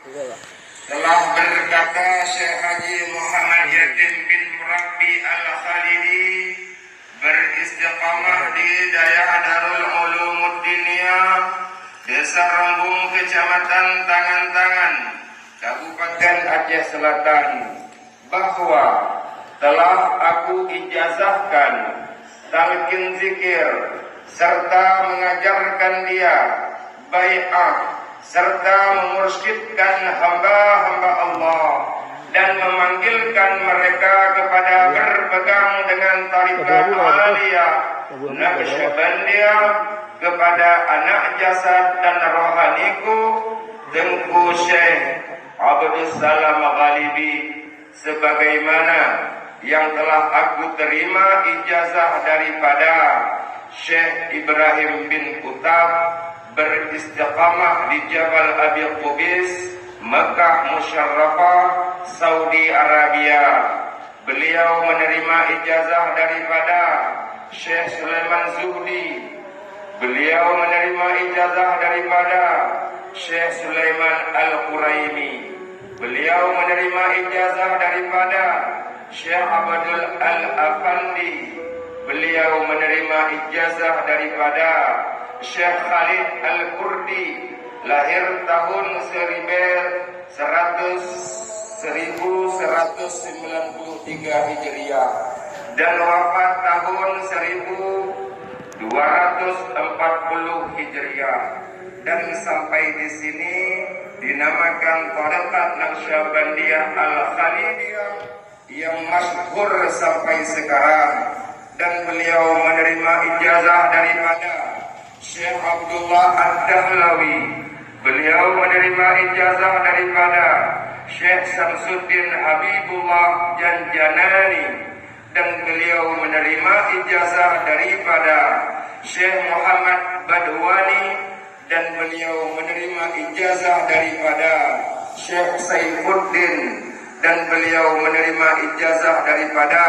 Telah berkata Syekh Haji Muhammad Yatin bin Murabbi Al-Khalidi, beristiqamah di Daya Darul Ulumud Diniyah, Desa Rembung, Kecamatan Tangan-Tangan, Kabupaten Aceh Selatan, bahwa telah aku ijazahkan talqin zikir serta mengajarkan dia bai'ah serta memursyidkan hamba-hamba Allah dan memanggilkan mereka kepada berpegang dengan tarikat aliyah Naqsyabandiyah, kepada anak jasad dan rohaniku Tengku Syekh Abdul Salam Ghalibi, sebagaimana yang telah aku terima ijazah daripada Syekh Ibrahim bin Kutab, beristiqamah di Jabal Abi Qubis, Mekah Musyarrafah, Saudi Arabia. Beliau menerima ijazah daripada Syekh Sulaiman Zuhdi. Beliau menerima ijazah daripada Syekh Sulaiman Al-Quraimi. Beliau menerima ijazah daripada Syekh Abdul Al-Afandi. Beliau menerima ijazah daripada Syekh Khalid Al-Kurdi, lahir tahun 1193 Hijriah dan wafat tahun 1240 Hijriah. Dan sampai di sini dinamakan Tariqat Naqsyabandiyah Al-Khalidiyah yang masyhur sampai sekarang. Dan beliau menerima ijazah daripada Syekh Abdullah Ad-Dahlawi. Beliau menerima ijazah daripada Syekh Samsuddin Habibullah Janjanani. Dan beliau menerima ijazah daripada Syekh Muhammad Badwani. Dan beliau menerima ijazah daripada Syekh Saifuddin. Dan beliau menerima ijazah daripada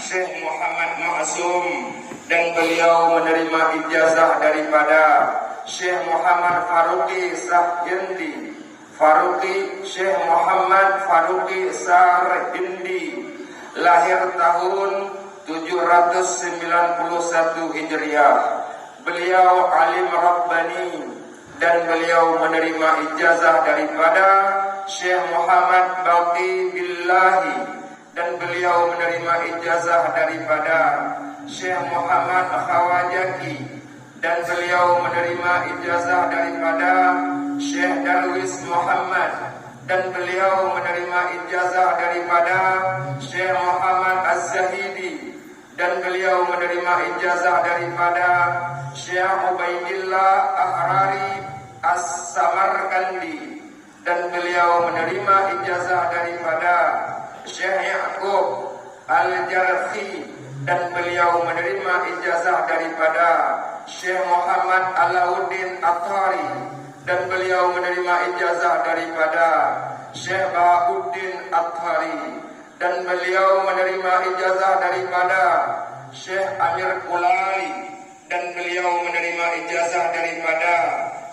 Syekh Muhammad Ma'sum. Dan beliau menerima ijazah daripada Syekh Muhammad Faruqi Sahindi. Syekh Muhammad Faruqi Sarhindi, lahir tahun 791 Hijriah. Beliau alim Rabbani. Dan beliau menerima ijazah daripada Syekh Muhammad Baqi Billahi. Dan beliau menerima ijazah daripada Syekh Muhammad Khawajaki. Dan beliau menerima ijazah daripada Syekh Darwis Muhammad. Dan beliau menerima ijazah daripada Syekh Muhammad Az-Zahidi. Dan beliau menerima ijazah daripada Syekh Ubaidillah Ahrari As-Samarkandi. Dan beliau menerima ijazah daripada Syekh Ya'qub Al-Jarhi. Dan beliau menerima ijazah daripada Syekh Muhammad Alauddin Athari. Dan beliau menerima ijazah daripada Syekh Bauddin Athari. Dan beliau menerima ijazah daripada Syekh Amir Kulali. Dan beliau menerima ijazah daripada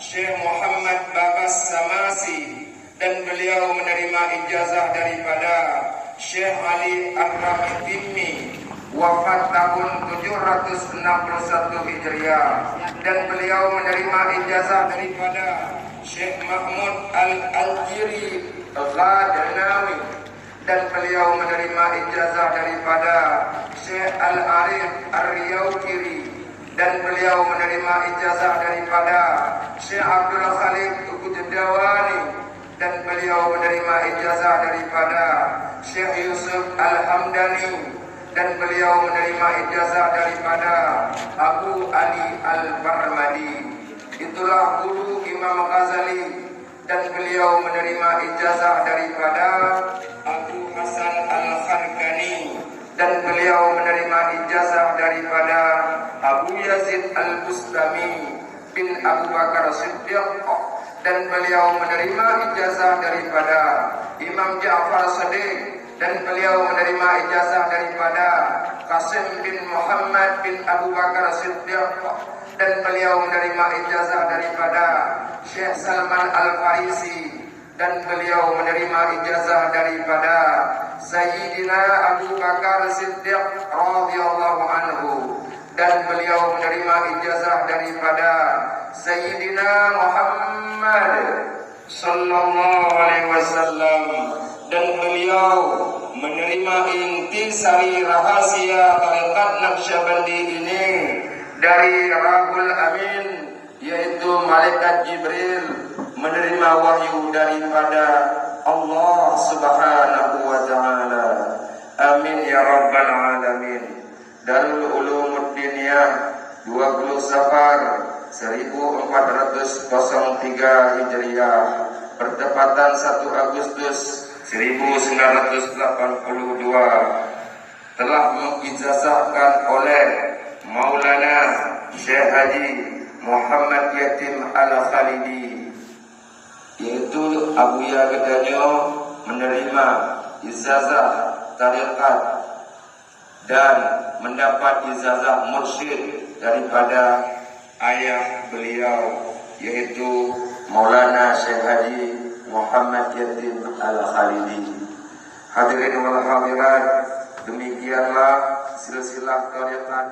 Syekh Muhammad Babas Samasi. Dan beliau menerima ijazah daripada Syekh Ali Ar-Rahimi, wafat tahun 761 Hijriah. Dan beliau menerima ijazah daripada Syekh Mahmud Al-Aljiri Ghadanawi. Dan beliau menerima ijazah daripada Syekh Al-Arif Ar-Riyaukiri. Dan beliau menerima ijazah daripada Syekh Abdul Khalid Uqdawani. Dan beliau menerima ijazah daripada Syekh Yusuf Al-Hamdani. Dan beliau menerima ijazah daripada Abu Ali Al-Barmadi. Itulah guru Imam Ghazali. Dan beliau menerima ijazah daripada Abu Hasan Al-Kharkani. Dan beliau menerima ijazah daripada Abu Yazid Al-Bustami bin Abu Bakar Siddiq. Dan beliau menerima ijazah daripada Imam Ja'far Shadiq. Dan beliau menerima ijazah daripada Qasim bin Muhammad bin Abu Bakar Siddiq. Dan beliau menerima ijazah daripada Syekh Salman Al-Farisi. dan beliau menerima ijazah daripada Sayyidina Abu Bakar Siddiq radhiyallahu anhu, dan beliau menerima ijazah daripada Sayyidina Muhammad sallallahu alaihi wasallam, dan beliau menerima intisari rahasia tarekat Naqsyabandi ini dari Rabbul Amin, yaitu malaikat Jibril, menerima wahyu daripada Allah Subhanahu wa taala. Amin ya rabbal alamin. Darul Ulum Diniyah 20 Safar 1403 Hijriah bertepatan 1 Agustus 1982 telah mengijazahkan oleh Maulana Syekh Haji Muhammad Yatim Al-Khalidi, yaitu Abuya Gedanyo, menerima ijazah tarekat dan mendapat ijazah mursyid daripada ayah beliau, yaitu Maulana Syekh Haji Muhammad Yatim Al-Khalidi. Hadirin wal hadirat, demikianlah silsilah tarekat